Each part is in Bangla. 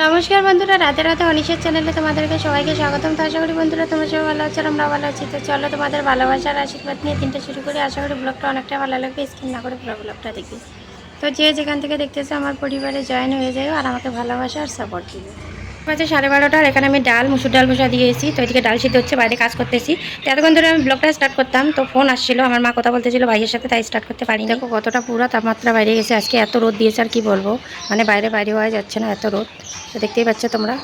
নমস্কার বন্ধুরা, রাতে রাতে অনিশের চ্যানেলে তোমাদেরকে সবাইকে স্বাগতম। তো আশা করি বন্ধুরা তোমরা সবাই ভালো আছো, আমরা ভালো আছি। তো চলো তোমাদের ভালোবাসার আশীর্বাদ নিয়ে দিনটা শুরু করি। আশা করি ব্লগটা অনেকটা ভালো লাগবে, স্কিপ না করে পুরো ব্লগটা দেখি। তো যে যেখান থেকে দেখতেছে আমার পরিবারে জয়েন হয়ে যায় আর আমাকে ভালোবাসা আর সাপোর্ট দিবে। বাজে 12:30। এখানে আমি মুসুর ডাল বসা দিয়েছি। তো এদিকে ডাল সিদ্ধ হচ্ছে, বাইরে কাজ করতেছি। তো এতক্ষণ ধরে আমি ব্লগটা স্টার্ট করতাম, তো ফোন আসছিল, আমার মা কথা বলতেছিল ভাইয়ের সাথে, তাই স্টার্ট করতে পারিনি। দেখো কতটা পুরো তাপমাত্রা বাইরে গেছে আজকে, এত রোদ দিয়েছে আর কি বলবো, মানে বাইরে হওয়া যাচ্ছে না, এত রোদ। তো দেখতেই পাচ্ছ তোমরা,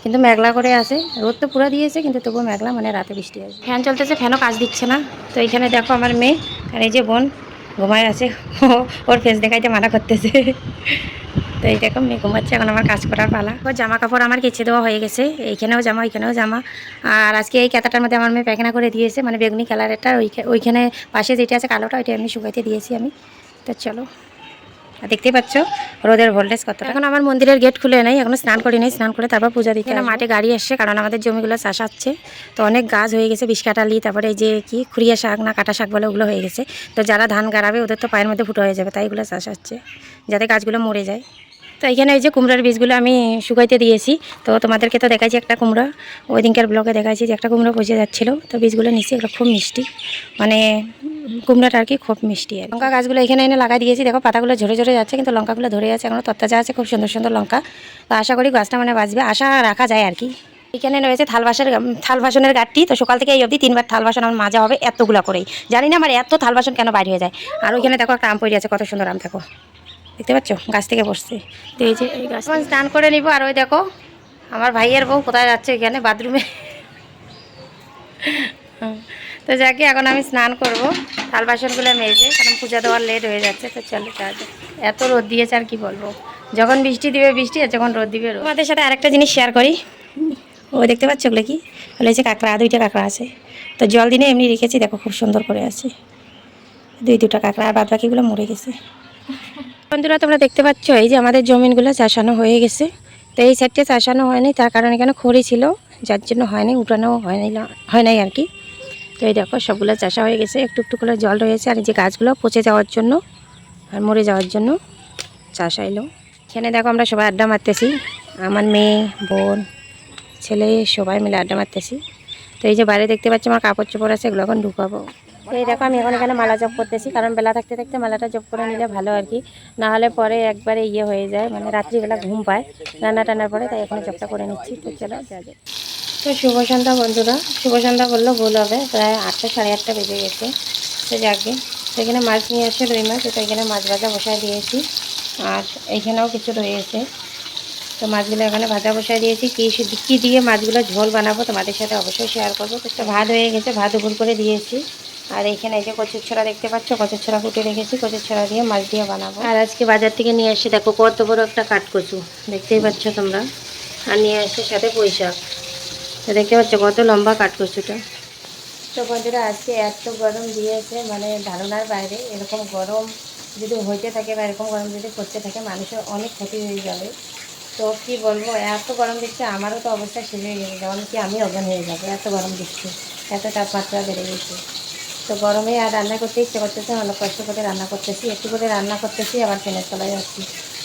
কিন্তু মেঘলা করে আছে। রোদ তো পুরো দিয়েছে কিন্তু তবুও মেঘলা, মানে রাতে বৃষ্টি আসবে। ফ্যান চলতেছে, ফ্যানও কাজ দিচ্ছে না। তো এইখানে দেখো আমার মেয়ে আর এই যে বোন ঘুমায় আছে, ওর ফেস দেখাইতে মানা করতেছে। তো এই দেখো মেয়ে ঘুমাচ্ছে, এখন আমার কাজ করার পালা। ও জামা কাপড় আমার কেচে দেওয়া হয়ে গেছে, এইখানেও জামা ওইখানেও জামা। আর আজকে এই ক্যাতাটার মধ্যে আমার মেয়ে পায়খানা করে দিয়েছে, মানে বেগুনি কালারেরটা। ওইখানে পাশে যেটা আছে কালোটা, ওইটা এমনি শুকাইতে দিয়েছি আমি। তো চলো, দেখতেই পাচ্ছ রোদের ভোল্টেজ কত। এখন আমার মন্দিরের গেট খুলে নেই, এখনো স্নান করি নাই, স্নান করে তারপর পূজা দিতে। মাঠে গাড়ি আসছে, কারণ আমাদের জমিগুলো চাষ হচ্ছে। তো অনেক গাছ হয়ে গেছে, বিষকাটালি, তারপরে এই যে কি খুরিয়া শাক না কাটা শাক বলে, ওগুলো হয়ে গেছে। তো যারা ধান গাড়াবে ওদের তো পায়ের মধ্যে ফুটো হয়ে যাবে, তাই এগুলো চাষ হচ্ছে যাতে গাছগুলো মরে যায়। তো এইখানে এই যে কুমড়ার বীজগুলো আমি শুকাইতে দিয়েছি। তো তোমাদেরকে তো দেখাইছি একটা কুমড়া, ওই দিনকার ব্লগে দেখাইছি যে একটা কুমড়া বসে যাচ্ছিলো। তো বীজগুলো নিচ্ছি, এগুলো খুব মিষ্টি, মানে কুমড়াটা আর কি খুব মিষ্টি। আর লঙ্কা গাছগুলো এখানে এনে লাগাই দিয়েছি, দেখো পাতাগুলো ঝরে ঝরে যাচ্ছে, কিন্তু লঙ্কাগুলো ধরে আছে এখনো, তত্তাজা আছে, খুব সুন্দর সুন্দর লঙ্কা। তো আশা করি গাছটা মানে বাঁচবে, আশা রাখা যায় আর কি। এখানে রয়েছে থাল বাসনের গাঠটি। তো সকাল থেকে এই অবধি 3বার থাল বাসন আমার মাজা হবে, এতগুলো করেই। জানি না আমার এত থাল বাসন কেন বাইরে হয়ে যায়। আর ওইখানে দেখো একটা আম পড়ে আছে, কত সুন্দর আম, দেখো দেখতে পাচ্ছ, গাছ থেকে বসছে। তো এই যে এই গাছ স্নান করে নিব। আর ওই দেখো আমার ভাইয়ের বউ কোথায় যাচ্ছে, এখানে বাথরুমে। তো যাকে এখন আমি স্নান করব, থাল বাসনগুলো মেজে, কারণ পূজা দেওয়ার লেট হয়ে যাচ্ছে। তো চলো যাবে, এত রোদ দিয়েছে আর কি বলবো, যখন বৃষ্টি দিবে বৃষ্টি, আর যখন রোদ দিবে রোদ। তোমাদের সাথে আরেকটা জিনিস শেয়ার করি, ও দেখতে পাচ্ছ ওগুলো কি বলে, যে কাঁকড়া, 2টা কাঁকড়া আছে। তো জল দিনে এমনি রেখেছি, দেখো খুব সুন্দর করে আছে 2টা কাঁকড়া, আর বাদ বাকিগুলো মরে গেছে। বন্ধুরা তোমরা দেখতে পাচ্ছ এই যে আমাদের জমিনগুলো চাষানো হয়ে গেছে। তো এই সাইডটা চাষানো হয়নি, তার কারণ এখানে খড়ি ছিল, যার জন্য হয়নি, উঠানো হয় নাই আর কি। তো এই দেখো সবগুলো চাষা হয়ে গেছে, একটু একটু করে জল রয়েছে। আর এই যে গাছগুলো পচে যাওয়ার জন্য আর মরে যাওয়ার জন্য চাষ আইলো। এখানে দেখো আমরা সবাই আড্ডা মারতেছি, আমার মেয়ে, বোন, ছেলে, সবাই মিলে আড্ডা মারতেছি। তো এই যে বাইরে দেখতে পাচ্ছি আমার কাপড় চোপড় আছে, এগুলো এখন ঢুকাবো। এই দেখো আমি এখন এখানে মালা জপ করতেছি, কারণ বেলা থাকতে থাকতে মালাটা জপ করে নিলে ভালো আর কি, না হলে পরে একবারে হয়ে যায়, মানে রাত্রিবেলা ঘুম পায় রান্না টান্নার পরে, তাই এখন জপটা করে নিচ্ছি। তো চলো যা যায়। তো শুভ সন্ধ্যা বন্ধুরা, শুভ সন্ধ্যা বললেও ভুল হবে, প্রায় 8টা 8:30 বেজে গেছে। তো যাকে সেখানে মাছ নিয়ে আসে, রুই মাছ, তো এখানে মাছ ভাজা বসায় দিয়েছি। আর এইখানেও কিছু রয়েছে, তো মাছগুলো এখানে ভাজা বসায় দিয়েছি। কী দিয়ে মাছগুলো ঝোল বানাবো তোমাদের সাথে অবশ্যই শেয়ার করবো। তো ভাত হয়ে গেছে, ভাত উপর করে দিয়েছি। আর এইখানে এই যে কচুর ছড়া দেখতে পাচ্ছ, কচুর ছড়া কুটে রেখেছি, কচুর ছড়া দিয়ে মাছ দিয়ে বানাবো। আর আজকে বাজার থেকে নিয়ে আসি, দেখো কত বড় একটা কাঠকচু, দেখতেই পাচ্ছ তোমরা। আর নিয়ে আসছে সাথে পুঁই শাক, তো দেখতে পাচ্ছ কত লম্বা কাঠকচুটা। তো বন্ধুরা আজকে এত গরম দিয়েছে, মানে ধারণার বাইরে। এরকম গরম যদি হইতে থাকে বা এরকম গরম যদি করতে থাকে, মানুষের অনেক ক্ষতি হয়ে যাবে। তো কী বলবো, এত গরম দিচ্ছে, আমারও তো অবস্থা শেষ হয়ে গেছে, যেমন কি আমি অজ্ঞান হয়ে যাবো, এত গরম দিচ্ছে, এত তাপমাত্রা বেড়ে গেছে। তো গরমে আর রান্না করতে ইচ্ছে করতেছে, অনেক কষ্ট করে রান্না করতেছি, একটু করে রান্না করতেছি, আবার ফ্যানের তলায় যাচ্ছি।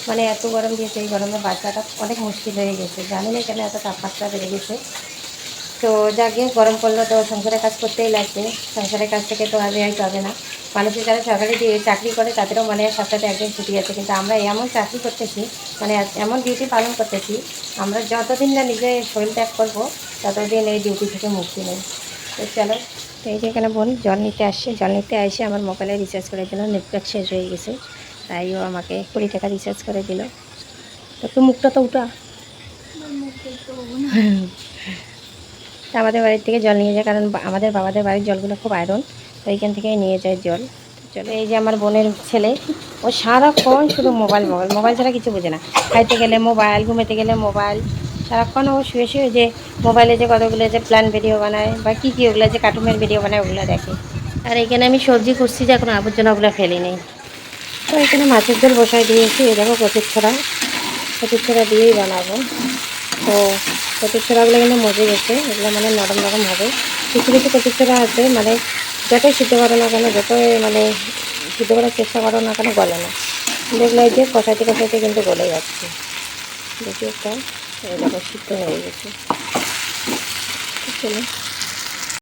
মানে এত গরম দিয়েছে, এই গরমে বাচ্চাটা অনেক মুশকিল হয়ে গেছে, জানি না কেন এত তাপমাত্রা বেড়ে গেছে। তো যাকে গরম পড়লো তো সংসারের কাজ করতেই লাগবে, সংসারের কাজ থেকে তো আর রেহাই পাবে না। মানুষের যারা সরকারি চাকরি করে তাদেরও মানে সপ্তাহে একদিন ছুটি আছে, কিন্তু আমরা এমন চাকরি করতেছি, মানে এমন ডিউটি পালন করতেছি, আমরা যতদিন না নিজে শরীর ত্যাগ করবো ততদিন এই ডিউটি থেকে মুক্তি নেই। তো চলো, তো এই যে এখানে বোন জল নিতে আসছে, জল নিতে এসে আমার মোবাইলে রিচার্জ করে দিল, নেটপ্যাক শেষ হয়ে গেছে, তাই ও আমাকে 20 টাকা রিচার্জ করে দিল। তো একটু মুখটা তো উঠা। আমাদের বাড়ির থেকে জল নিয়ে যায়, কারণ আমাদের বাবাদের বাড়ির জলগুলো খুব আয়রন, তো এইখান থেকেই নিয়ে যায় জল। চলো, এই যে আমার বোনের ছেলে, ও সারাক্ষণ শুধু মোবাইল মোবাইল মোবাইল ছাড়া কিছু বোঝে না। খাইতে গেলে মোবাইল, ঘুমেতে গেলে মোবাইল, সারাক্ষণ ও শুয়ে শুয়ে যে মোবাইলে যে কতগুলো যে প্ল্যান ভিডিও বানায় বা কী কী ওগুলো যে কার্টুনের ভিডিও বানায় ওগুলো দেখে। আর এখানে আমি সবজি করছি, যে এখন আবর্জনা ওগুলো ফেলি নেই। তো এখানে মাছের ঝোল বসাই দিয়েছি, এই দেখো কচুর ছড়া দিয়েই বানাবো। তো কচুর ছড়াগুলো কিন্তু মজে গেছে, এগুলো মানে নরম নরম হবে। কিছু কিছু কচুর ছড়া আছে, মানে যতই সিদ্ধ করো না কেন, যতই মানে সিদ্ধ করার চেষ্টা করো না কেন, গলে না। দেখলে এই যে কষাইতে কষাইতে কিন্তু গলে যাচ্ছে। দেখি একটা, এই দেখো সিদ্ধ হয়ে গেছে। চলো